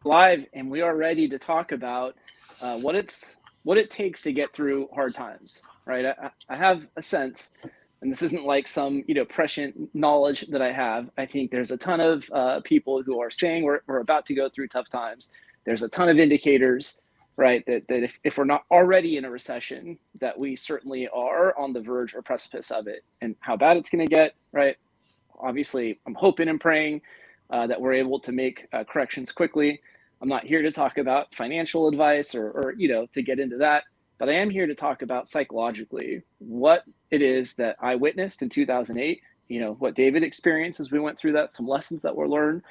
live, and we are ready to talk about what it takes to get through hard times, right? I have a sense, and this isn't like some prescient knowledge that I have. I think there's a ton of people who are saying we're about to go through tough times. There's a ton of indicators, right, that if we're not already in a recession, that we certainly are on the verge or precipice of it, and how bad it's going to get, right? Obviously, I'm hoping and praying that we're able to make corrections quickly. I'm not here to talk about financial advice or to get into that, but I am here to talk about psychologically what it is that I witnessed in 2008. What David experienced as we went through that, some lessons that were learned,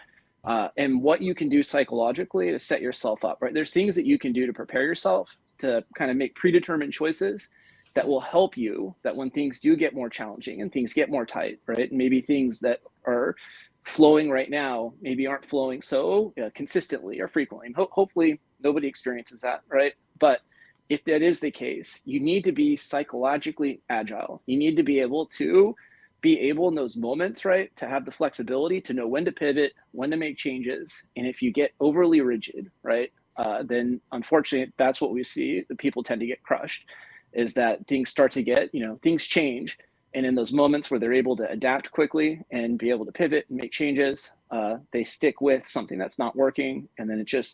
and what you can do psychologically to set yourself up. Right, there's things that you can do to prepare yourself to kind of make predetermined choices that will help you, that when things do get more challenging and things get more tight, right? Maybe things that are flowing right now maybe aren't flowing so consistently or frequently. Hopefully nobody experiences that, right? But if that is the case, you need to be psychologically agile. You need to be able in those moments, right, to have the flexibility to know when to pivot, when to make changes. And if you get overly rigid, right, then unfortunately that's what we see. The people tend to get crushed, is that things start to get, things change. And in those moments where they're able to adapt quickly and be able to pivot and make changes, they stick with something that's not working. And then it's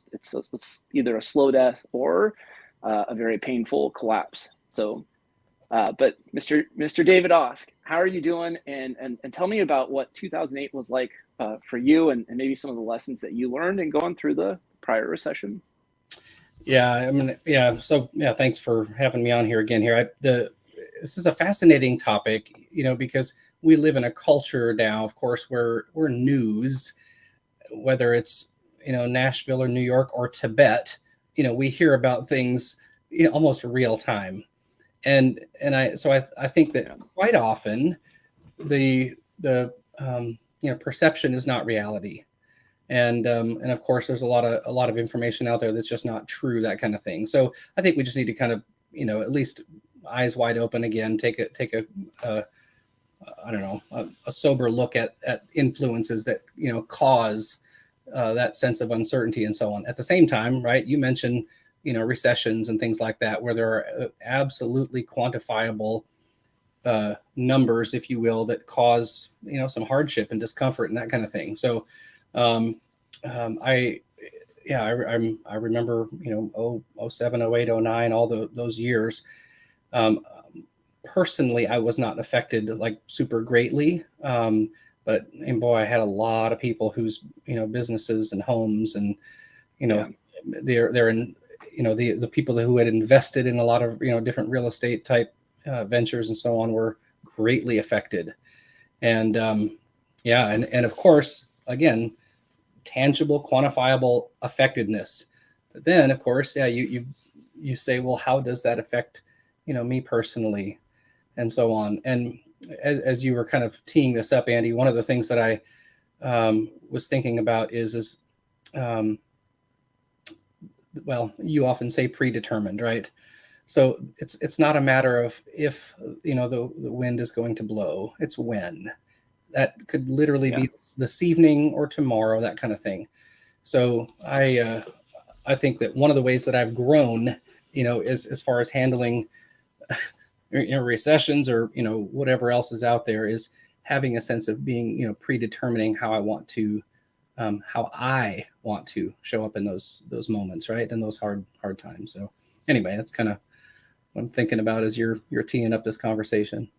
either a slow death or a very painful collapse. So, but Mr. David Osk, how are you doing? And tell me about what 2008 was like for you, and maybe some of the lessons that you learned in going through the prior recession. Yeah, I mean, yeah. So, yeah, thanks for having me on here again. This is a fascinating topic, because we live in a culture now, of course, where news, whether it's Nashville or New York or Tibet, we hear about things almost real time, I think that quite often the perception is not reality. And of course there's a lot of information out there that's just not true, that kind of thing. So I think we just need to kind of at least eyes wide open again, take a I don't know, a sober look at influences that cause that sense of uncertainty and so on. At the same time, right, you mentioned recessions and things like that, where there are absolutely quantifiable numbers, if you will, that cause some hardship and discomfort and that kind of thing. So um, I remember 07, 08, 09, all those years. Um, Personally, I was not affected like super greatly, and boy, I had a lot of people whose businesses and homes and you know Yeah. they're in the people who had invested in a lot of different real estate type ventures and so on were greatly affected. And and of course, again, tangible, quantifiable affectedness. But then, of course, yeah, you say, well, how does that affect me personally, and so on. And as you were kind of teeing this up, Andy, one of the things that I was thinking about is well, you often say predetermined, right? So it's not a matter of if the wind is going to blow, it's when. That could literally Yeah. be this evening or tomorrow, that kind of thing. So I think that one of the ways that I've grown, is as far as handling recessions or whatever else is out there, is having a sense of being predetermining how I want to show up in those moments, right, in those hard times. So anyway, that's kind of what I'm thinking about as you're teeing up this conversation.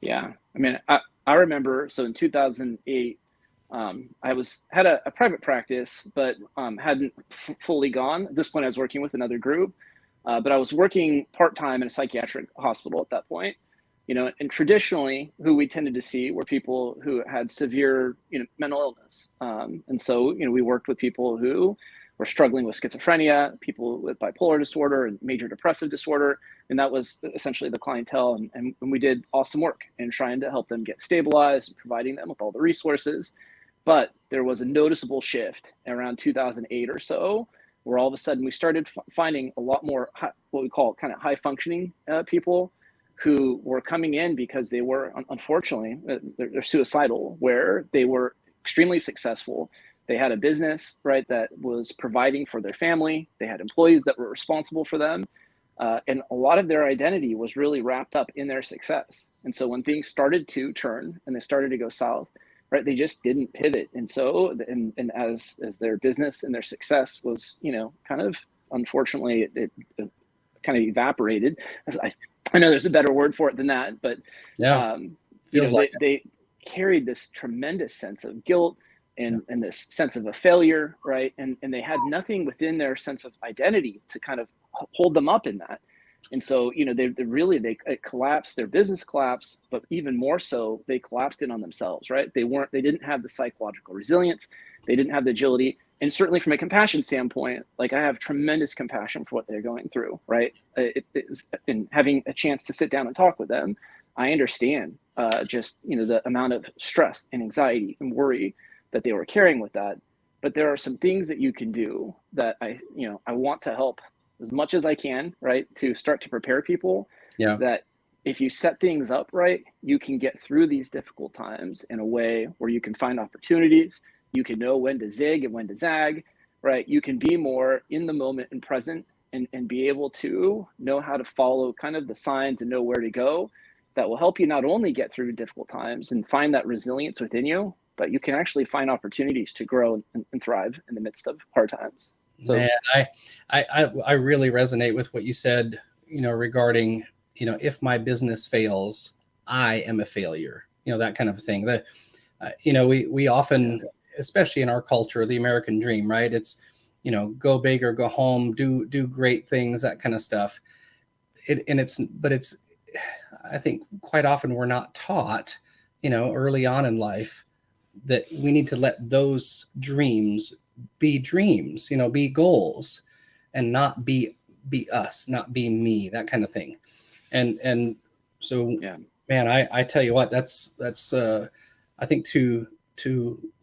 Yeah. I mean, I remember, so in 2008, I had a private practice, but hadn't fully gone. At this point, I was working with another group, but I was working part-time in a psychiatric hospital at that point. And traditionally, who we tended to see were people who had severe, mental illness. And so, we worked with people who were struggling with schizophrenia, people with bipolar disorder and major depressive disorder. And that was essentially the clientele. And we did awesome work in trying to help them get stabilized and providing them with all the resources. But there was a noticeable shift around 2008 or so, where all of a sudden we started finding a lot more what we call kind of high functioning people who were coming in because they were, unfortunately, they're suicidal, where they were extremely successful. They had a business, right, that was providing for their family. They had employees that were responsible for them. And a lot of their identity was really wrapped up in their success. And so when things started to churn and they started to go south, right, they just didn't pivot. And so, and as their business and their success was, kind of, unfortunately, it kind of evaporated. I know there's a better word for it than that, but Yeah. Feels like they carried this tremendous sense of guilt and this sense of a failure, right? And they had nothing within their sense of identity to kind of hold them up in that. And so, it collapsed, their business collapsed, but even more so, they collapsed in on themselves, right? They didn't have the psychological resilience. They didn't have the agility. And certainly from a compassion standpoint, like I have tremendous compassion for what they're going through, right? And having a chance to sit down and talk with them, I understand just, the amount of stress and anxiety and worry that they were carrying with that. But there are some things that you can do that I want to help as much as I can, right, to start to prepare people that if you set things up right, you can get through these difficult times in a way where you can find opportunities, you can know when to zig and when to zag, right? You can be more in the moment and present and be able to know how to follow kind of the signs and know where to go. That will help you not only get through difficult times and find that resilience within you, but you can actually find opportunities to grow and thrive in the midst of hard times. So, man, I really resonate with what you said, regarding, if my business fails, I am a failure, that kind of thing. We often, especially in our culture, the American dream, right? It's, go big or go home, do great things, that kind of stuff. I think quite often we're not taught, early on in life that we need to let those dreams be dreams, be goals, and not be us, not be me, that kind of thing. And so, man, I tell you what, that's I think to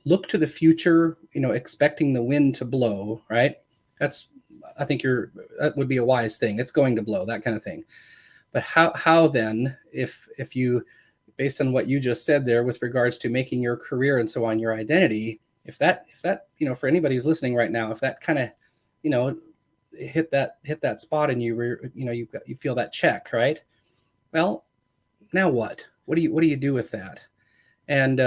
look to the future, expecting the wind to blow, right? I think that would be a wise thing. It's going to blow, that kind of thing. But how then, if you, based on what you just said there with regards to making your career and so on, your identity, if that, for anybody who's listening right now, if that kind of, hit that spot and you feel that check, right? Well, now what do you do with that? And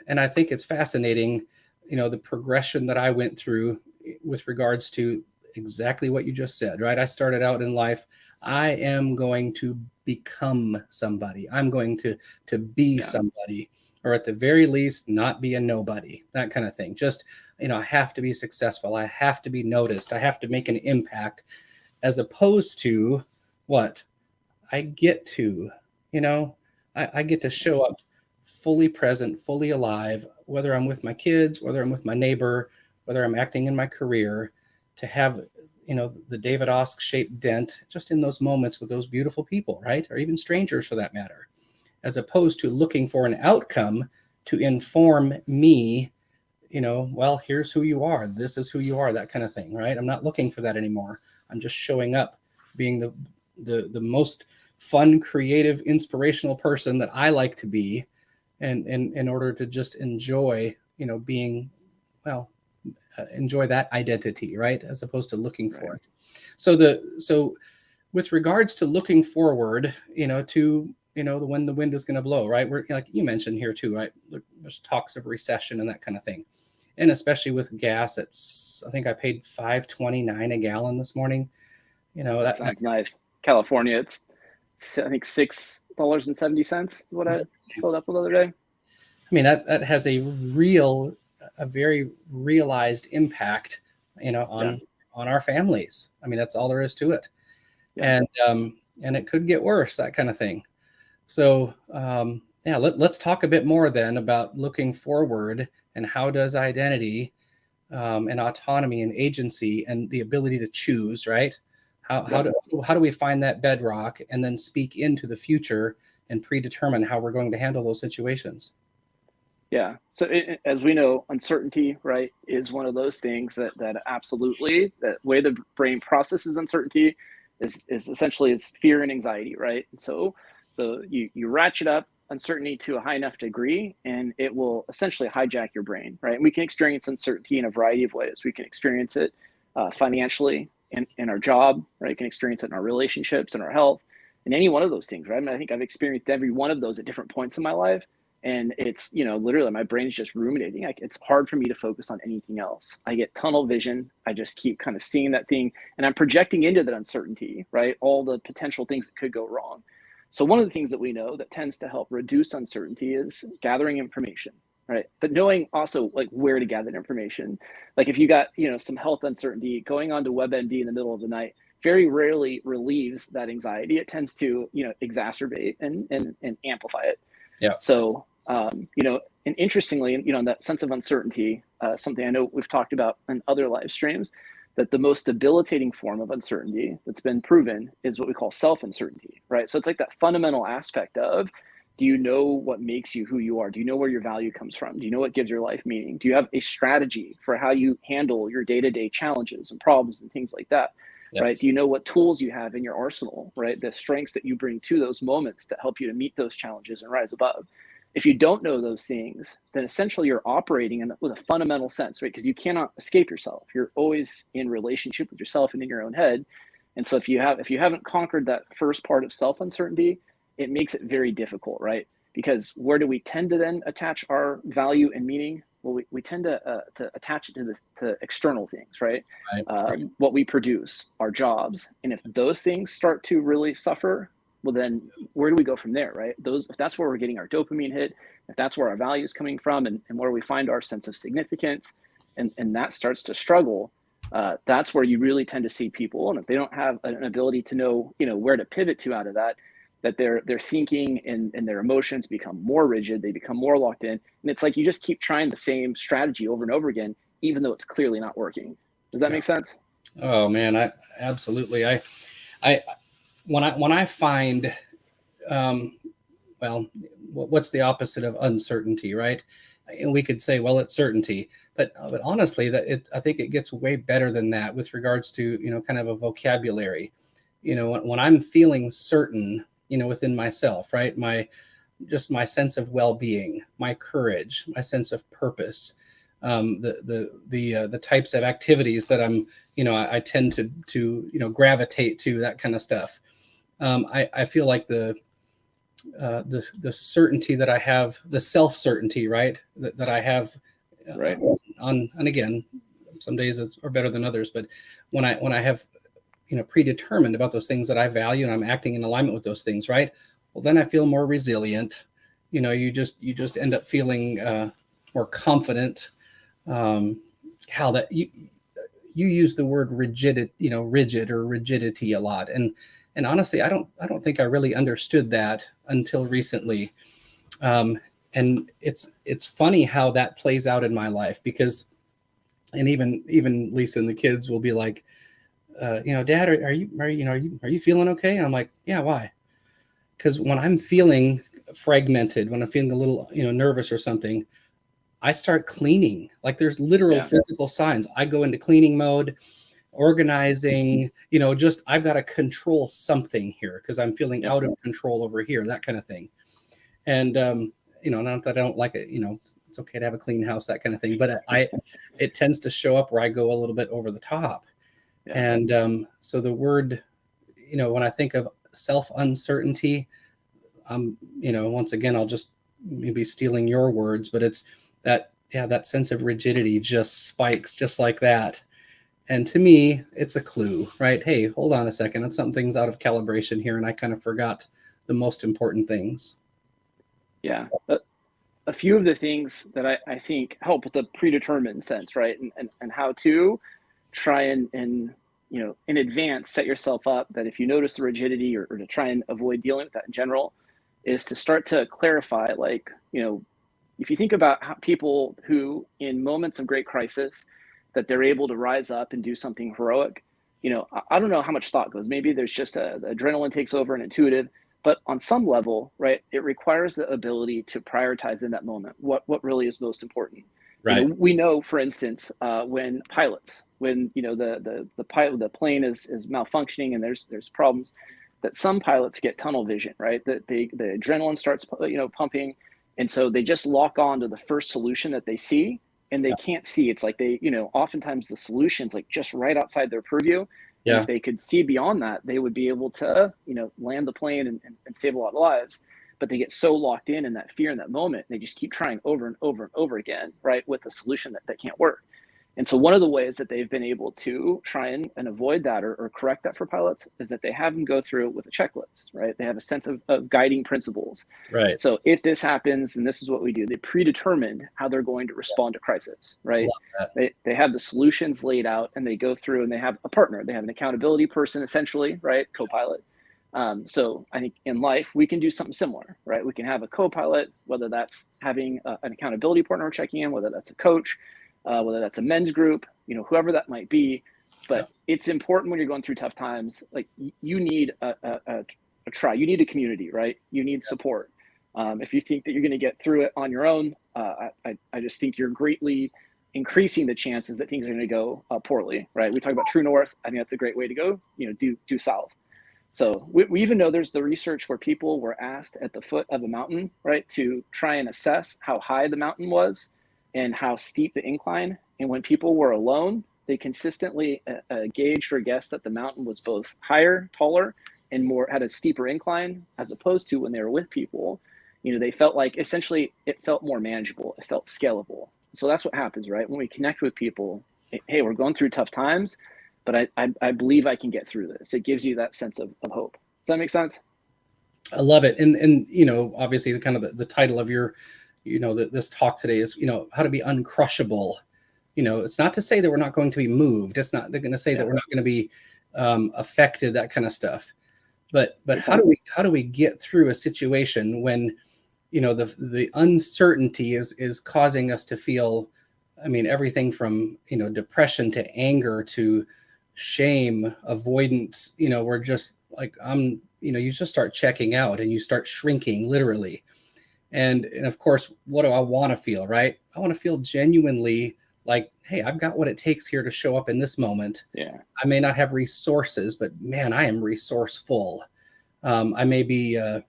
I think it's fascinating, the progression that I went through with regards to exactly what you just said, right? I started out in life, I am going to become somebody. I'm going to be somebody, or at the very least, not be a nobody, that kind of thing. Just, I have to be successful. I have to be noticed. I have to make an impact, as opposed to what I get to, I get to show up fully present, fully alive, whether I'm with my kids, whether I'm with my neighbor, whether I'm acting in my career, to have, the David Osk shaped dent just in those moments with those beautiful people, right? Or even strangers for that matter, as opposed to looking for an outcome to inform me, well, here's who you are. This is who you are, that kind of thing, right? I'm not looking for that anymore. I'm just showing up, being the most fun, creative, inspirational person that I like to be, and in order to just enjoy, being, enjoy that identity, right? As opposed to looking for it. So with regards to looking forward, to, when the wind is going to blow, right? We're, like you mentioned here too, right? There's talks of recession and that kind of thing. And especially with gas, I think I paid $5.29 a gallon this morning. that sounds nice. California, it's I think $6.70. What I filled up the other day. I mean, that has a very realized impact, on our families. I mean, that's all there is to it. And it could get worse, that kind of thing. So, let's talk a bit more then about looking forward, and how does identity, and autonomy and agency and the ability to choose, right? How do we find that bedrock and then speak into the future and predetermine how we're going to handle those situations? Yeah. So as we know, uncertainty, right, is one of those things that absolutely, that way the brain processes uncertainty is essentially is fear and anxiety, right? And so you ratchet up uncertainty to a high enough degree, and it will essentially hijack your brain, right? And we can experience uncertainty in a variety of ways. We can experience it financially in our job, right? You can experience it in our relationships and our health, and any one of those things, right? I mean, I think I've experienced every one of those at different points in my life. And it's, literally my brain's just ruminating. It's hard for me to focus on anything else. I get tunnel vision. I just keep kind of seeing that thing, and I'm projecting into that uncertainty, right? All the potential things that could go wrong. So one of the things that we know that tends to help reduce uncertainty is gathering information, right? But knowing also like where to gather information. Like if you got, some health uncertainty, going on to WebMD in the middle of the night very rarely relieves that anxiety. It tends to, exacerbate and amplify it. Yeah. So, and interestingly, in that sense of uncertainty, something I know we've talked about in other live streams, that the most debilitating form of uncertainty that's been proven is what we call self-uncertainty, right? So it's like that fundamental aspect of, do you know what makes you who you are? Do you know where your value comes from? Do you know what gives your life meaning? Do you have a strategy for how you handle your day-to-day challenges and problems and things like that? Yep. Right? Do you know what tools you have in your arsenal, right? The strengths that you bring to those moments that help you to meet those challenges and rise above. If you don't know those things, then essentially you're operating with a fundamental sense, right? Because you cannot escape yourself. You're always in relationship with yourself and in your own head. And so if you haven't conquered that first part of self-uncertainty, it makes it very difficult, right? Because where do we tend to then attach our value and meaning? Well, we tend to attach it to external things, right? Right. What we produce, our jobs. And if those things start to really suffer, well, then where do we go from there, right? If that's where we're getting our dopamine hit, if that's where our value is coming from, and where we find our sense of significance, and that starts to struggle, that's where you really tend to see people. And if they don't have an ability to know, where to pivot to out of that their thinking and their emotions become more rigid, they become more locked in. And it's like you just keep trying the same strategy over and over again, even though it's clearly not working. Does that make sense? Oh man, I absolutely. When I find, well, what's the opposite of uncertainty, right? And we could say, well, it's certainty, but honestly, I think it gets way better than that with regards to, kind of a vocabulary. When I'm feeling certain, within myself, right? My sense of well-being, my courage, my sense of purpose, the types of activities that I'm, I tend to gravitate to, that kind of stuff. I feel like the certainty that I have, the self-certainty, right, that I have, right, and again, some days are better than others, but when I have, predetermined about those things that I value and I'm acting in alignment with those things, right, well, then I feel more resilient. You just end up feeling more confident. How that you use the word rigid or rigidity a lot, and honestly, I don't think I really understood that until recently. And it's funny how that plays out in my life, because, and even Lisa and the kids will be like, Dad, are you feeling okay? And I'm like, yeah, why? Because when I'm feeling fragmented, when I'm feeling a little, nervous or something, I start cleaning. Like there's literal physical signs. I go into cleaning mode, organizing, just I've got to control something here because I'm feeling out of control over here, that kind of thing. And, not that I don't like it, it's okay to have a clean house, that kind of thing. But it tends to show up where I go a little bit over the top. Yeah. And so the word, when I think of self-uncertainty, once again, I'll just maybe stealing your words, but it's that sense of rigidity just spikes just like that. And to me, it's a clue, right? Hey, hold on a second. Something's out of calibration here, and I kind of forgot the most important things. Yeah. A few of the things that I think help with the predetermined sense, right? And how to try and in advance set yourself up that if you notice the rigidity or to try and avoid dealing with that in general, is to start to clarify, like, if you think about how people who in moments of great crisis, that they're able to rise up and do something heroic, I don't know how much thought goes. Maybe there's just the adrenaline takes over and intuitive, but on some level, right, it requires the ability to prioritize in that moment what really is most important. Right. We know, for instance, when the plane is malfunctioning and there's problems, that some pilots get tunnel vision, right? That the adrenaline starts, pumping. And so they just lock on to the first solution that they see, and they can't see. It's like they, oftentimes the solution's like just right outside their purview. And if they could see beyond that, they would be able to, land the plane and save a lot of lives. But they get so locked in that fear in that moment, they just keep trying over and over and over again, right, with a solution that can't work. And so one of the ways that they've been able to try and avoid that or correct that for pilots is that they have them go through it with a checklist, right? They have a sense of guiding principles. Right. So if this happens, then this is what we do. They predetermined how they're going to respond to crisis, right? They have the solutions laid out, and they go through and they have a partner. They have an accountability person, essentially, right? Co-pilot. So I think in life, we can do something similar, right? We can have a co-pilot, whether that's having an accountability partner checking in, whether that's a coach, whether that's a men's group, whoever that might be. But it's important when you're going through tough times, like you need a tribe, you need a community, right? You need support. If you think that you're going to get through it on your own, I just think you're greatly increasing the chances that things are going to go poorly, right? We talk about true north. I think that's a great way to go, due south. So we even know there's the research where people were asked at the foot of a mountain, right, to try and assess how high the mountain was and how steep the incline. And when people were alone, they consistently gauged or guessed that the mountain was both higher, taller, and had a steeper incline, as opposed to when they were with people. They felt like essentially it felt more manageable. It felt scalable. So that's what happens, right? When we connect with people, hey, we're going through tough times, but I believe I can get through this. It gives you that sense of hope. Does that make sense? I love it. And obviously the kind of the title of your, this talk today is, how to be uncrushable. It's not to say that we're not going to be moved. It's not going to say that we're not going to be affected, that kind of stuff. But how do we get through a situation when, the uncertainty is causing us to feel, everything from, depression to anger to shame, avoidance, we're just like, you just start checking out and you start shrinking literally. And of course, what do I want to feel, right? I want to feel genuinely like, hey, I've got what it takes here to show up in this moment. Yeah. I may not have resources, but man, I am resourceful. I may be, I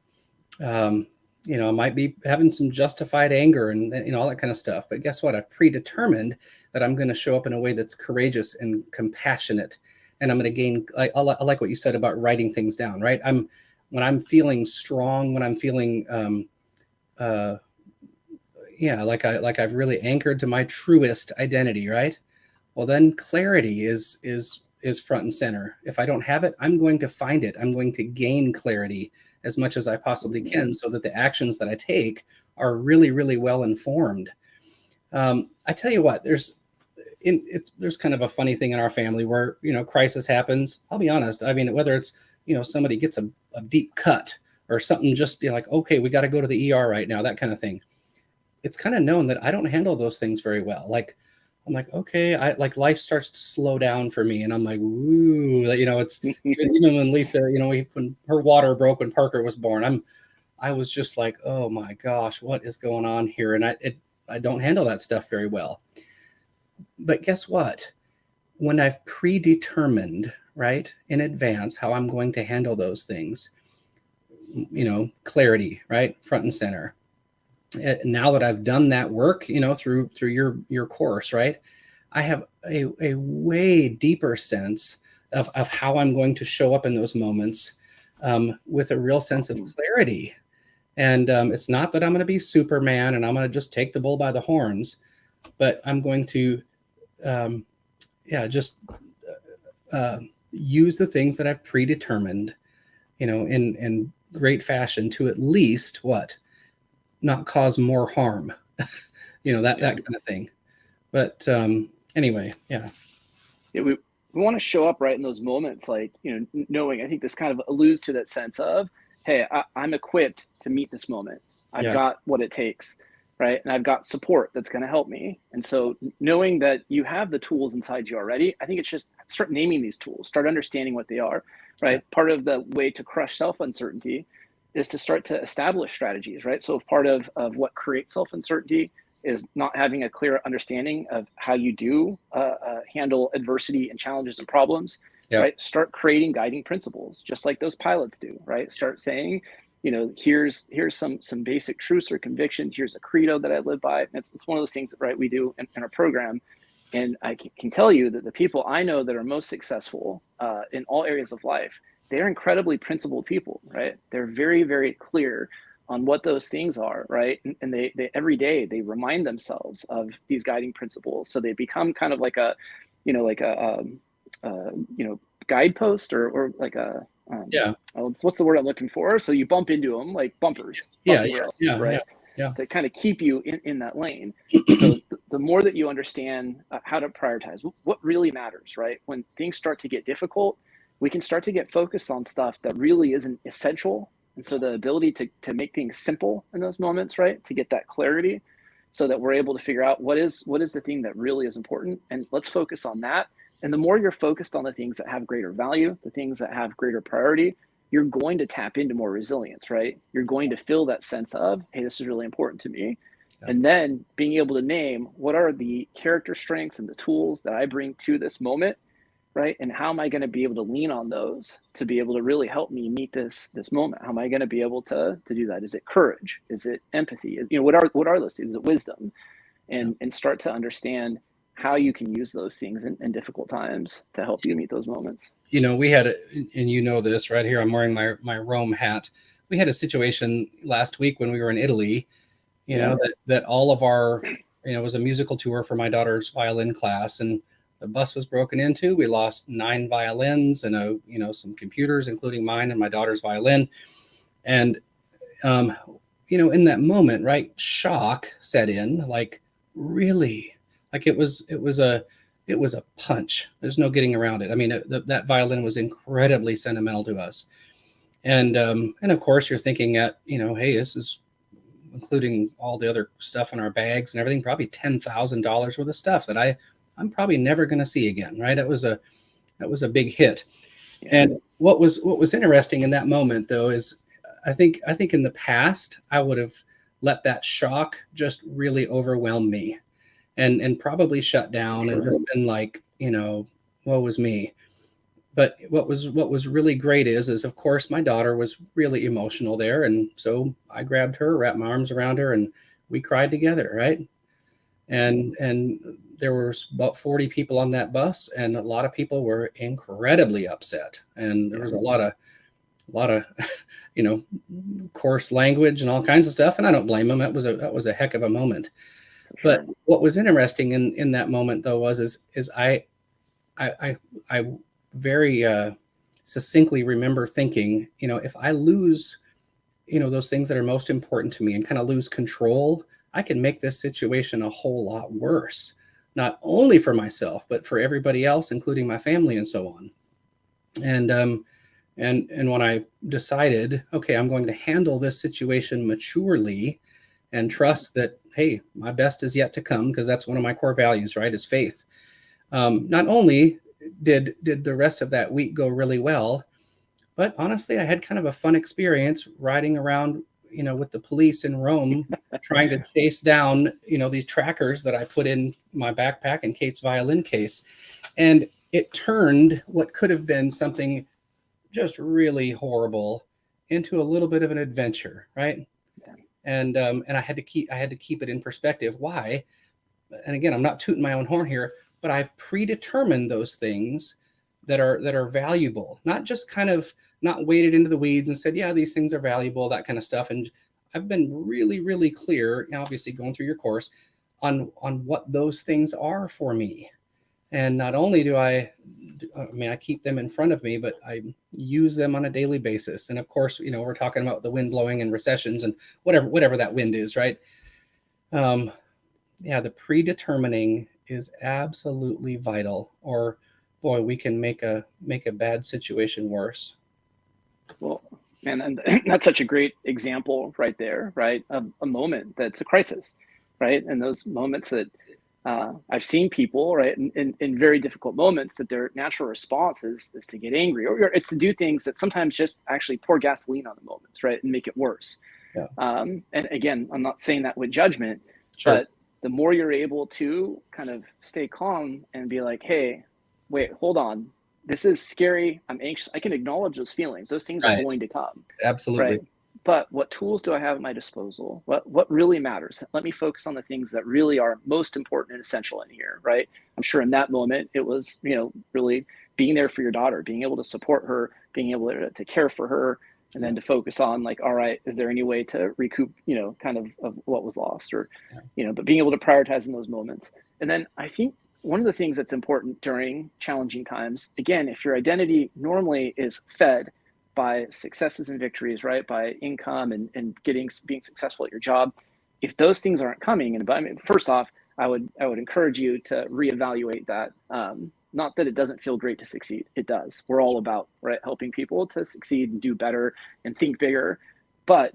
might be having some justified anger and all that kind of stuff. But guess what? I've predetermined that I'm going to show up in a way that's courageous and compassionate. And I'm going to gain, I like what you said about writing things down, right? When I'm feeling strong, when I'm feeling, like I've really anchored to my truest identity, right? Well, then clarity is front and center. If I don't have it, I'm going to find it. I'm going to gain clarity as much as I possibly can, so that the actions that I take are really, really well informed. I tell you what, there's kind of a funny thing in our family where, crisis happens. I'll be honest. Whether it's, somebody gets a deep cut or something, just like, okay, we got to go to the ER right now, that kind of thing. It's kind of known that I don't handle those things very well. Like, I'm like, okay, life starts to slow down for me. And I'm like, ooh, it's even when Lisa, when her water broke when Parker was born, I was just like, oh my gosh, what is going on here? And I don't handle that stuff very well. But guess what? When I've predetermined, right, in advance how I'm going to handle those things, clarity, right, front and center. Now that I've done that work, through your course, right, I have a way deeper sense of how I'm going to show up in those moments with a real sense of clarity. And it's not that I'm going to be Superman and I'm going to just take the bull by the horns, but I'm going to, use the things that I've predetermined, in great fashion to at least not cause more harm, that kind of thing. But anyway, we want to show up right in those moments, like, knowing, I think this kind of alludes to that sense of, hey, I'm equipped to meet this moment. I've got what it takes, right? And I've got support that's going to help me. And so knowing that you have the tools inside you already, I think it's just start naming these tools, start understanding what they are, right? Yeah. Part of the way to crush self-uncertainty is to start to establish strategies, right? So part of what creates self-uncertainty is not having a clear understanding of how you do handle adversity and challenges and problems, right? Start creating guiding principles, just like those pilots do, right? Start saying, here's some basic truths or convictions. Here's a credo that I live by. It's one of those things, right, we do in our program. And I can tell you that the people I know that are most successful in all areas of life, they're incredibly principled people, right? They're very, very clear on what those things are, right? And they every day they remind themselves of these guiding principles, so they become kind of like a, guidepost or like a what's the word I'm looking for? So you bump into them like bumpers, right? That kind of keep you in that lane. So the more that you understand how to prioritize, what really matters, right? When things start to get difficult, we can start to get focused on stuff that really isn't essential. And so the ability to make things simple in those moments, right? To get that clarity so that we're able to figure out what is the thing that really is important. And let's focus on that. And the more you're focused on the things that have greater value, the things that have greater priority, you're going to tap into more resilience, right? You're going to feel that sense of, hey, this is really important to me. Yeah. And then being able to name what are the character strengths and the tools that I bring to this moment, right? And how am I going to be able to lean on those to be able to really help me meet this moment? How am I going to be able to do that? Is it courage? Is it empathy? What are those things? Is it wisdom? And start to understand how you can use those things in difficult times to help you meet those moments. We had, and this right here, I'm wearing my Rome hat. We had a situation last week when we were in Italy, that all of our, it was a musical tour for my daughter's violin class, and the bus was broken into. We lost 9 violins and some computers, including mine and my daughter's violin. And, in that moment, right, shock set in, like, really, like it was a punch. There's no getting around it. I mean, that violin was incredibly sentimental to us. And of course you're thinking hey, this is including all the other stuff in our bags and everything, probably $10,000 worth of stuff that I'm probably never going to see again. Right. That was a big hit. Yeah. And what was interesting in that moment though, is I think in the past, I would have let that shock just really overwhelm me. And probably shut down and just been like, woe was me. But what was really great is of course my daughter was really emotional there, and so I grabbed her, wrapped my arms around her, and we cried together, right? And there was about 40 people on that bus, and a lot of people were incredibly upset, and there was a lot of coarse language and all kinds of stuff, and I don't blame them. That was a heck of a moment. But what was interesting in that moment though is I very succinctly remember thinking, if I lose, those things that are most important to me and kind of lose control, I can make this situation a whole lot worse, not only for myself, but for everybody else, including my family and so on. And when I decided, okay, I'm going to handle this situation maturely and trust that, hey, my best is yet to come, because that's one of my core values, right, is faith. Not only did the rest of that week go really well, but honestly, I had kind of a fun experience riding around, with the police in Rome, trying to chase down, these trackers that I put in my backpack and Kate's violin case. And it turned what could have been something just really horrible into a little bit of an adventure, right? And I had to keep it in perspective. Why? And again, I'm not tooting my own horn here, but I've predetermined those things that are valuable, not just kind of not waded into the weeds and said, yeah, these things are valuable, that kind of stuff. And I've been really, really clear, obviously going through your course, on what those things are for me. And not only do I keep them in front of me, but I use them on a daily basis. And of course, we're talking about the wind blowing and recessions and whatever that wind is, right? The predetermining is absolutely vital, or boy, we can make a bad situation worse. Well, and that's such a great example right there, right? Of a moment that's a crisis, right? And those moments that I've seen people, right, in very difficult moments, that their natural response is to get angry, or it's to do things that sometimes just actually pour gasoline on the moments, right, and make it worse. Yeah. And again, I'm not saying that with judgment, sure, but the more you're able to kind of stay calm and be like, hey, wait, hold on. This is scary. I'm anxious. I can acknowledge those feelings. Those things are Right. going to come. Absolutely. Right. But what tools do I have at my disposal? What really matters? Let me focus on the things that really are most important and essential in here, right? I'm sure in that moment it was, really being there for your daughter, being able to support her, being able to care for her, and then to focus on like, all right, is there any way to recoup, kind of what was lost, or, but being able to prioritize in those moments. And then I think one of the things that's important during challenging times, again, if your identity normally is fed by successes and victories, right? By income and being successful at your job. If those things aren't coming, and first off, I would encourage you to reevaluate that. Not that it doesn't feel great to succeed. It does. We're all about, right, helping people to succeed and do better and think bigger. But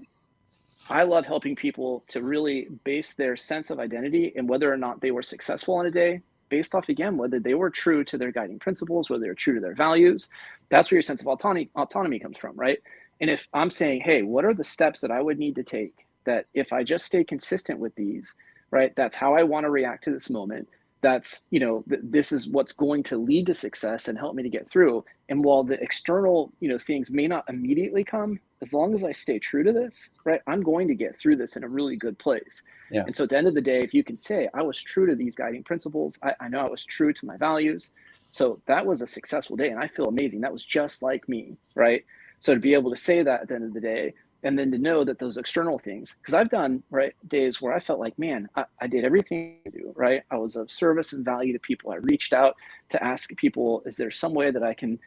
I love helping people to really base their sense of identity and whether or not they were successful on a day based off, again, whether they were true to their guiding principles, whether they're true to their values. That's where your sense of autonomy comes from, right? And if I'm saying, hey, what are the steps that I would need to take that if I just stay consistent with these, right, that's how I want to react to this moment. That's, this is what's going to lead to success and help me to get through. And while the external, things may not immediately come, as long as I stay true to this, right, I'm going to get through this in a really good place. Yeah. And so at the end of the day, if you can say, I was true to these guiding principles, I know I was true to my values. So that was a successful day and I feel amazing. That was just like me, right? So to be able to say that at the end of the day, and then to know that those external things, because I've done, right, days where I felt like, man, I did everything to do, right? I was of service and value to people. I reached out to ask people, is there some way that I can,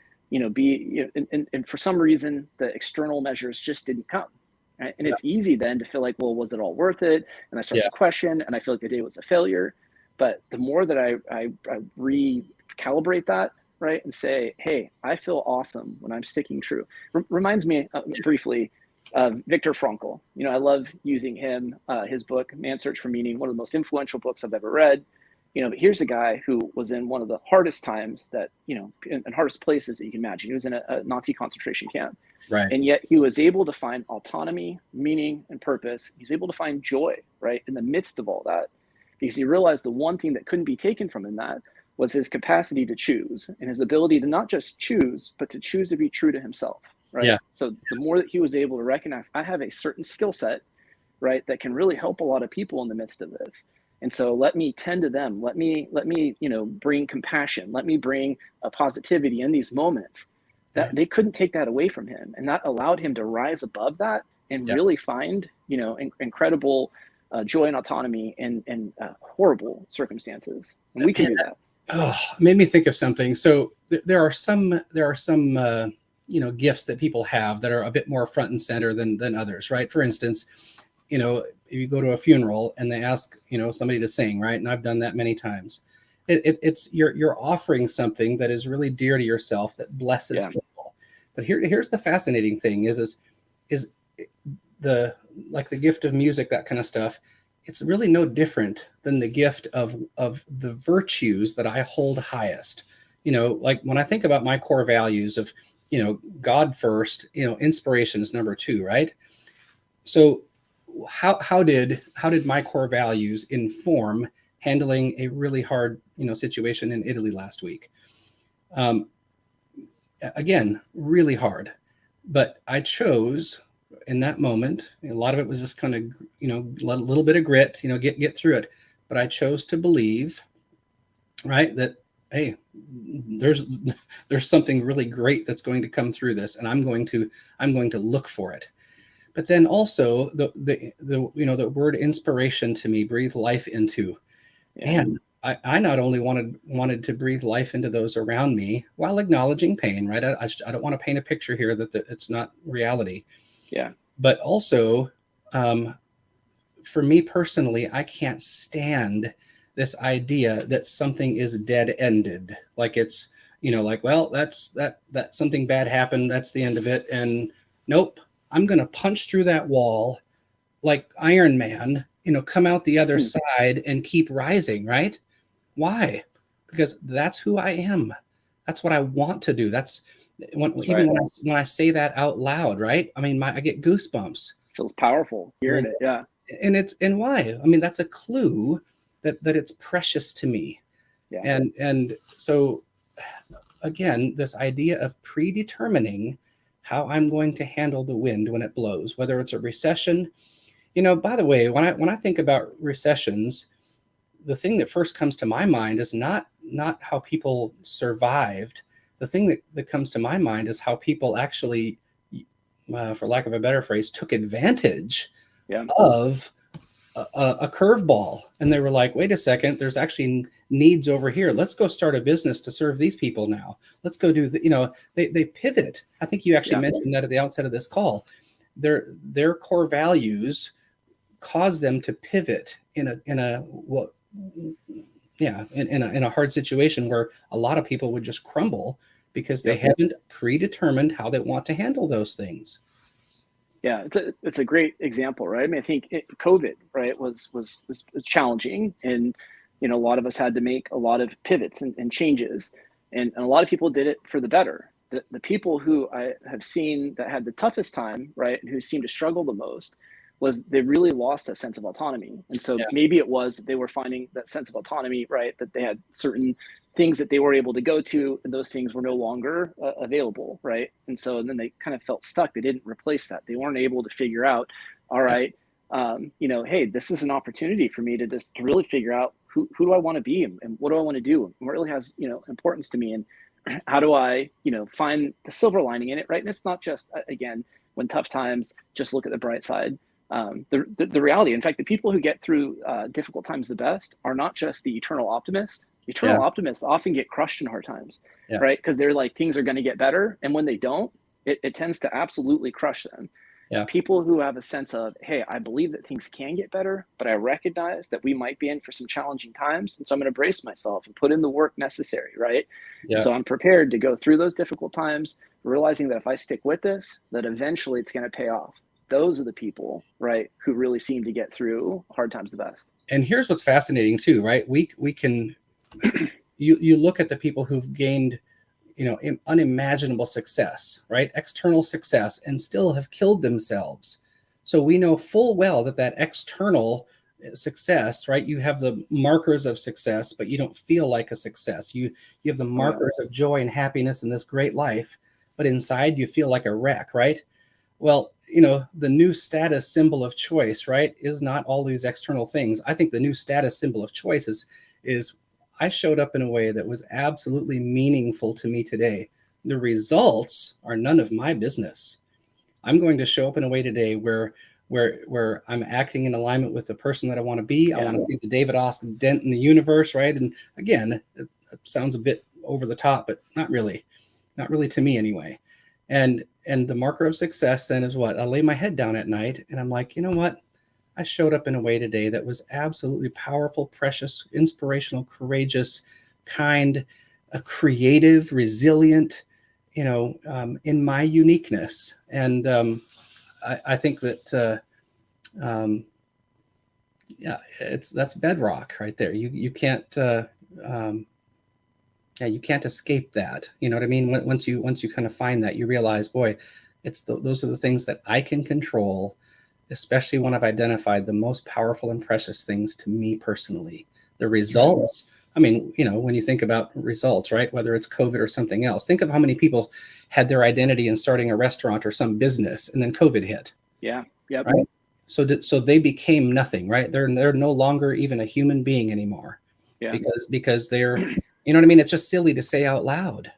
be, and for some reason, the external measures just didn't come. Right? And it's easy then to feel like, well, was it all worth it? And I start to question, and I feel like the day was a failure. But the more that I recalibrate that, right, and say, hey, I feel awesome when I'm sticking true. Reminds me briefly of Viktor Frankl. I love using him, his book, Man's Search for Meaning, one of the most influential books I've ever read. But here's a guy who was in one of the hardest times that, in hardest places that you can imagine. He was in a Nazi concentration camp. Right. And yet he was able to find autonomy, meaning, and purpose. He was able to find joy, right, in the midst of all that, because he realized the one thing that couldn't be taken from him that was his capacity to choose and his ability to not just choose, but to choose to be true to himself. Right. Yeah. So the more that he was able to recognize, I have a certain skill set, right, that can really help a lot of people in the midst of this. And so let me tend to them. Let me, bring compassion. Let me bring a positivity in these moments. That they couldn't take that away from him. And that allowed him to rise above that and really find, incredible joy and autonomy in horrible circumstances. And we can do that. Oh, made me think of something. So there are some gifts that people have that are a bit more front and center than others, right? For instance, if you go to a funeral and they ask, somebody to sing, right? And I've done that many times. It's you're offering something that is really dear to yourself that blesses people. But here's the fascinating thing is the gift of music, that kind of stuff. It's really no different than the gift of the virtues that I hold highest. Like when I think about my core values of, God first, inspiration is number 2, right? So how did my core values inform handling a really hard, situation in Italy last week? Again, really hard, but I chose in that moment, a lot of it was just kind of, a little bit of grit, get through it. But I chose to believe, right, that, hey, there's something really great that's going to come through this, and I'm going to look for it. But then also the word inspiration to me, breathe life into. And I not only wanted to breathe life into those around me while acknowledging pain, right? I don't want to paint a picture here that it's not reality. Yeah. But also, for me personally, I can't stand this idea that something is dead-ended. Like it's, well, that's something bad happened. That's the end of it. And nope, I'm going to punch through that wall like Iron Man, come out the other side and keep rising, right? Why? Because that's who I am. That's what I want to do. That's when I say that out loud, right? I mean, I get goosebumps. Feels powerful hearing it. Yeah. And why? I mean, that's a clue that it's precious to me. Yeah. And so again, this idea of predetermining how I'm going to handle the wind when it blows, whether it's a recession. By the way, when I think about recessions, the thing that first comes to my mind is not how people survived. The thing that comes to my mind is how people actually, for lack of a better phrase, took advantage of a curveball. And they were like, wait a second, there's actually needs over here. Let's go start a business to serve these people now. Let's go do they pivot. I think you actually mentioned that at the outset of this call. Their core values cause them to pivot in a hard situation where a lot of people would just crumble because they haven't predetermined how they want to handle those things. Yeah, it's a great example, right? I mean, I think COVID, right, was challenging, and a lot of us had to make a lot of pivots and changes, and a lot of people did it for the better. The people who I have seen that had the toughest time, right, and who seemed to struggle the most, was they really lost that sense of autonomy. And so maybe it was they were finding that sense of autonomy, right, that they had certain things that they were able to go to, and those things were no longer available, right? And then they kind of felt stuck. They didn't replace that. They weren't able to figure out, all right, hey, this is an opportunity for me to really figure out who do I want to be, and what do I want to do, and what really has importance to me, and how do I find the silver lining in it, right? And it's not just, again, when tough times, just look at the bright side. The reality, in fact, the people who get through difficult times the best are not just the eternal optimists. Eternal optimists often get crushed in hard times, right? Because they're like, things are going to get better. And when they don't, it tends to absolutely crush them. People who have a sense of, hey, I believe that things can get better, but I recognize that we might be in for some challenging times. And so I'm going to brace myself and put in the work necessary, right? So I'm prepared to go through those difficult times, realizing that if I stick with this, that eventually it's going to pay off. Those are the people, right, who really seem to get through hard times the best. And here's what's fascinating too, right? We can, you look at the people who've gained, unimaginable success, right? External success, and still have killed themselves. So we know full well that external success, right? You have the markers of success, but you don't feel like a success. You have the markers of joy and happiness in this great life, but inside you feel like a wreck, right? Well, the new status symbol of choice, right, is not all these external things. I think the new status symbol of choice is I showed up in a way that was absolutely meaningful to me today. The results are none of my business. I'm going to show up in a way today where I'm acting in alignment with the person that I want to be. I want to see the David Austin dent in the universe, right? And again, it sounds a bit over the top, but not really to me anyway. And the marker of success then is what? I lay my head down at night and I'm like, you know what? I showed up in a way today that was absolutely powerful, precious, inspirational, courageous, kind, creative, resilient, in my uniqueness. And I think that, that's bedrock right there. You can't, you can't escape that. You know what I mean? Once you kind of find that, you realize, boy, those are the things that I can control, especially when I've identified the most powerful and precious things to me personally. The results, I mean, when you think about results, right? Whether it's COVID or something else, think of how many people had their identity in starting a restaurant or some business, and then COVID hit. Yeah. Yep. Right. So they became nothing, right? They're no longer even a human being anymore. Yeah. Because they're, you know what I mean? It's just silly to say out loud.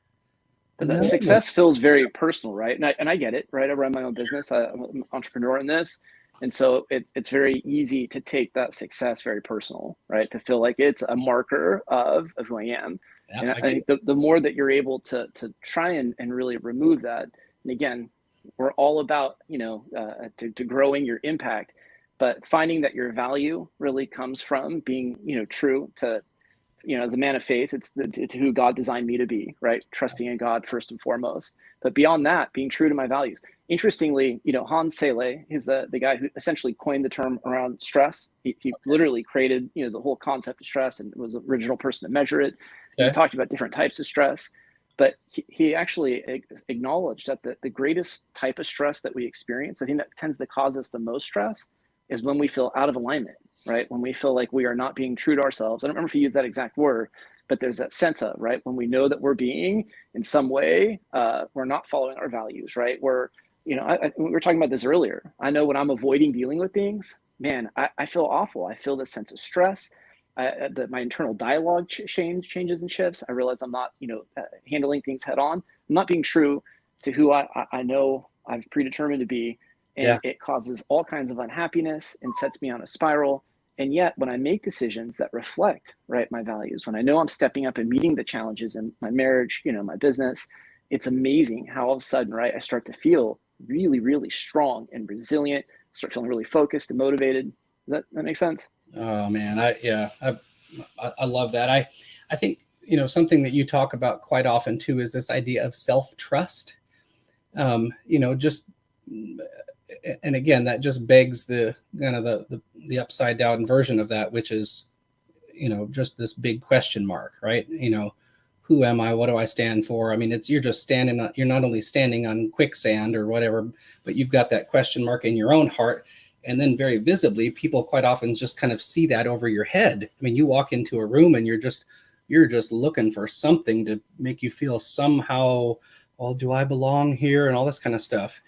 But success feels very personal, right? And I get it, right? I run my own business. I'm an entrepreneur in this. And so it's very easy to take that success very personal, right? To feel like it's a marker of who I am. Yeah, and I think the more that you're able to try and really remove that, and again, we're all about, to growing your impact, but finding that your value really comes from being, true to, as a man of faith, it's to who God designed me to be, right? Trusting in God first and foremost. But beyond that, being true to my values. Interestingly, Hans Selye, he's the guy who essentially coined the term around stress. He literally created, the whole concept of stress, and was the original person to measure it. Okay. He talked about different types of stress. But he actually acknowledged that the greatest type of stress that we experience, I think that tends to cause us the most stress, is when we feel out of alignment, right? When we feel like we are not being true to ourselves. I don't remember if you used that exact word, but there's that sense of, right, when we know that we're being in some way, we're not following our values, right? We were talking about this earlier. I know when I'm avoiding dealing with things, man, I feel awful. I feel this sense of stress. My internal dialogue changes and shifts. I realize I'm not, handling things head on. I'm not being true to who I know I've predetermined to be. And Yeah. it causes all kinds of unhappiness and sets me on a spiral. And yet, when I make decisions that reflect, right, my values, when I know I'm stepping up and meeting the challenges in my marriage, my business, it's amazing how all of a sudden, right, I start to feel really, really strong and resilient, start feeling really focused and motivated. Does that make sense? Oh man, I love that. I think something that you talk about quite often too is this idea of self-trust. Just and again, that just begs the kind of the upside down version of that, which is just this big question mark, right? Who am I? What do I stand for? I mean, you're just standing. You're not only standing on quicksand or whatever, but you've got that question mark in your own heart. And then very visibly, people quite often just kind of see that over your head. I mean, you walk into a room and you're just looking for something to make you feel somehow, well, do I belong here? And all this kind of stuff.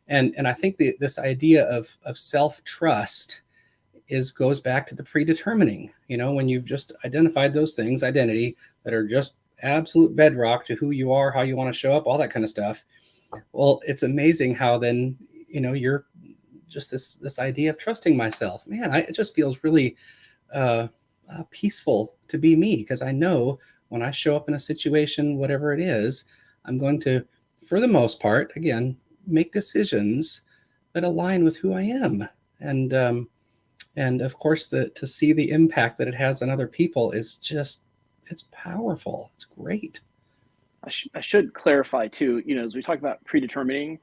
And I think this idea of self-trust goes back to the predetermining, when you've just identified those things, identity, that are just absolute bedrock to who you are, how you want to show up, all that kind of stuff. Well, it's amazing how then, you're just this idea of trusting myself, man, it just feels really peaceful to be me, because I know when I show up in a situation, whatever it is, I'm going to, for the most part, again, make decisions that align with who I am. And of course, to see the impact that it has on other people is just, it's powerful. It's great. I should clarify too, as we talk about predetermining,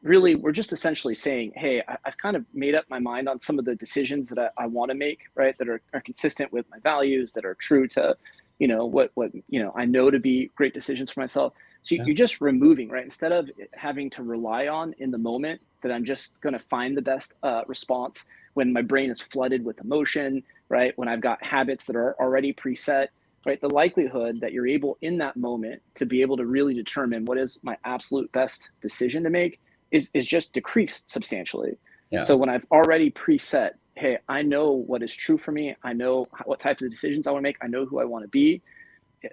really, we're just essentially saying, hey, I've kind of made up my mind on some of the decisions that I want to make, right, that are consistent with my values, that are true to, what I know to be great decisions for myself. So Yeah. you're just removing, right, instead of having to rely on in the moment that I'm just going to find the best response when my brain is flooded with emotion, right, when I've got habits that are already preset, right? The likelihood that you're able in that moment to be able to really determine what is my absolute best decision to make is just decreased substantially. Yeah. So when I've already preset, hey, I know what is true for me. I know what types of decisions I want to make. I know who I want to be.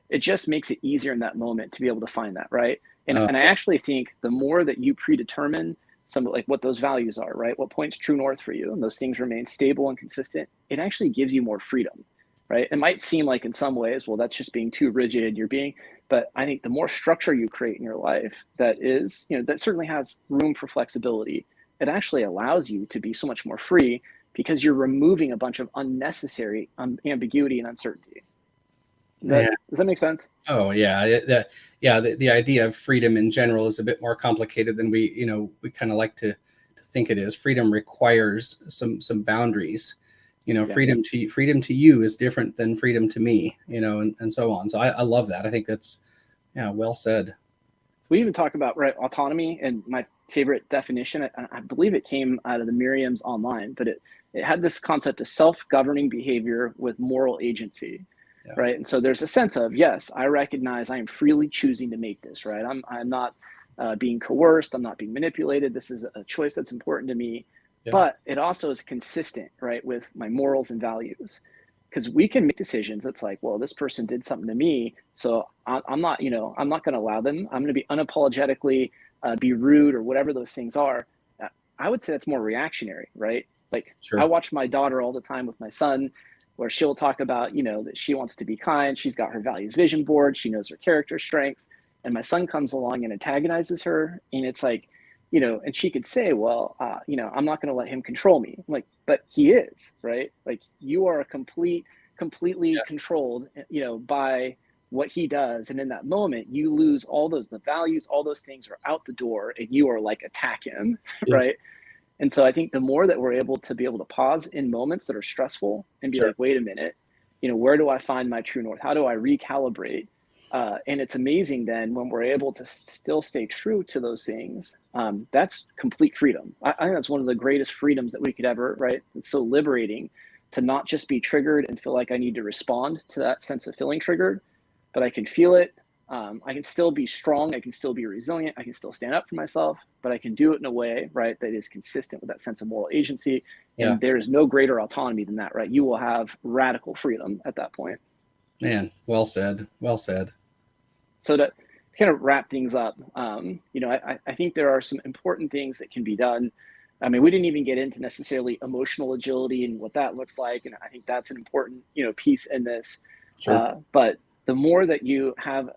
It just makes it easier in that moment to be able to find that, right? And I actually think the more that you predetermine some like what those values are, right? What points true north for you, and those things remain stable and consistent, it actually gives you more freedom. Right? It might seem like in some ways, well, that's just being too rigid. But I think the more structure you create in your life that is, that certainly has room for flexibility, it actually allows you to be so much more free because you're removing a bunch of unnecessary ambiguity and uncertainty. Does that make sense? Oh yeah. The idea of freedom in general is a bit more complicated than we kind of like to think it is. Freedom requires some boundaries. Freedom to you is different than freedom to me, and so on. So I love that. I think that's, well said. We even talk about, right, autonomy, and my favorite definition, I believe it came out of the Merriam's online, but it had this concept of self-governing behavior with moral agency, right? And so there's a sense of, yes, I recognize I am freely choosing to make this, right? I'm not being coerced. I'm not being manipulated. This is a choice that's important to me. Yeah. But it also is consistent, right, with my morals and values, because we can make decisions. It's like, well, this person did something to me, so I'm not going to allow them. I'm going to be unapologetically be rude or whatever those things are. I would say that's more reactionary, right? Like, sure. I watch my daughter all the time with my son, where she'll talk about, that she wants to be kind. She's got her values vision board. She knows her character strengths. And my son comes along and antagonizes her. And it's like, and she could say, well, I'm not going to let him control me. I'm like, but he is, right? Like, you are completely controlled, by what he does. And in that moment, you lose the values, all those things are out the door, and you are like, attack him, right? And so I think the more that we're able to pause in moments that are stressful and be like, wait a minute, where do I find my true north? How do I recalibrate? And it's amazing then when we're able to still stay true to those things. That's complete freedom. I think that's one of the greatest freedoms that we could ever, right? It's so liberating to not just be triggered and feel like I need to respond to that sense of feeling triggered, but I can feel it. I can still be strong. I can still be resilient. I can still stand up for myself, but I can do it in a way, right, that is consistent with that sense of moral agency. Yeah. And there's no greater autonomy than that, right? You will have radical freedom at that point. Man, well said. Well said. So to kind of wrap things up, I think there are some important things that can be done. I mean, we didn't even get into necessarily emotional agility and what that looks like, and I think that's an important, piece in this. Sure. But the more that you have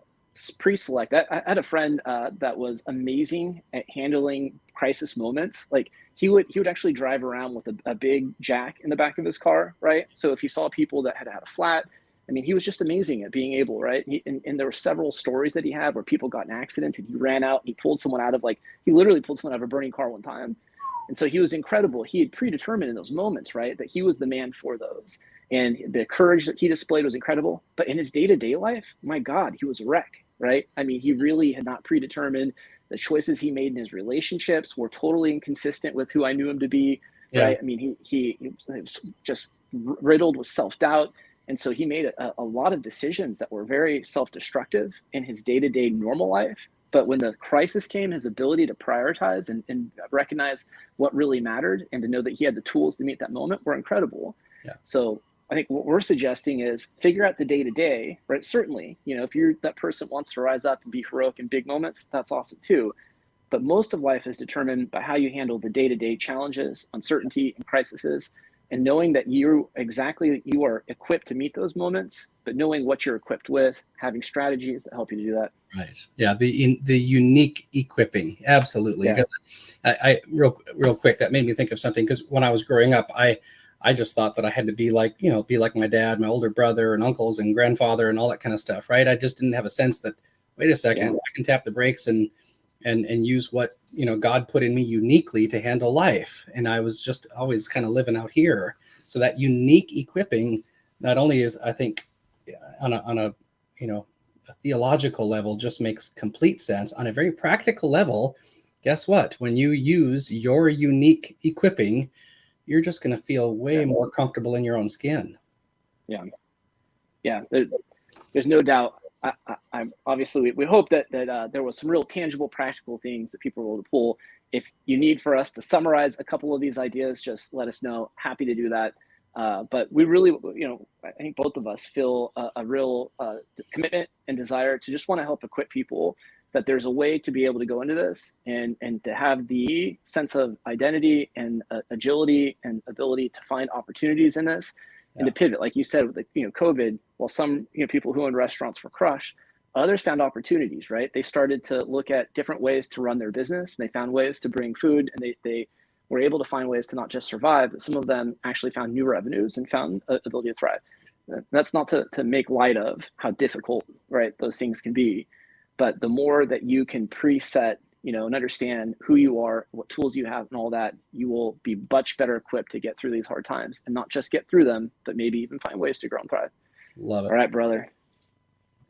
pre-select, I had a friend that was amazing at handling crisis moments. Like he would actually drive around with a big jack in the back of his car, right? So if he saw people that had a flat, I mean, he was just amazing at being able, right? And there were several stories that he had where people got in accidents and he ran out and he pulled someone out of he literally pulled someone out of a burning car one time. And so he was incredible. He had predetermined in those moments, right, that he was the man for those. And the courage that he displayed was incredible. But in his day-to-day life, my God, he was a wreck, right? I mean, he really had not predetermined. The choices he made in his relationships were totally inconsistent with who I knew him to be, right? I mean, he was just riddled with self-doubt. And so he made a lot of decisions that were very self-destructive in his day-to-day normal life. But when the crisis came, his ability to prioritize and recognize what really mattered and to know that he had the tools to meet that moment were incredible. Yeah. So I think what we're suggesting is figure out the day-to-day, right? Certainly, if you're that person wants to rise up and be heroic in big moments, that's awesome too. But most of life is determined by how you handle the day-to-day challenges, uncertainty, and crises. And knowing that you are equipped to meet those moments, but knowing what you're equipped with, having strategies that help you to do that. Right. Yeah. The unique equipping. Absolutely. Yeah. Because I real quick, that made me think of something. Because when I was growing up, I just thought that I had to be like my dad, my older brother, and uncles and grandfather and all that kind of stuff. Right. I just didn't have a sense that, wait a second, I can tap the brakes and use what God put in me uniquely to handle life. And I was just always kind of living out here. So that unique equipping not only is, I think, on a theological level, just makes complete sense. On a very practical level, guess what? When you use your unique equipping, you're just going to feel way more comfortable in your own skin. Yeah. There's no doubt. I'm obviously we hope that there was some real tangible, practical things that people were able to pull. If you need for us to summarize a couple of these ideas, just let us know. Happy to do that. But we really, I think both of us feel a real commitment and desire to just want to help equip people that there's a way to be able to go into this and to have the sense of identity and agility and ability to find opportunities in this. And to pivot, like you said, with COVID, while some people who own restaurants were crushed, others found opportunities, right? They started to look at different ways to run their business. And they found ways to bring food, and they were able to find ways to not just survive, but some of them actually found new revenues and found ability to thrive. That's not to make light of how difficult, right, those things can be, but the more that you can preset, and understand who you are, what tools you have and all that, you will be much better equipped to get through these hard times and not just get through them, but maybe even find ways to grow and thrive. Love it. All right, brother.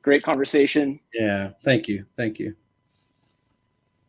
Great conversation. Yeah. Thank you. Thank you.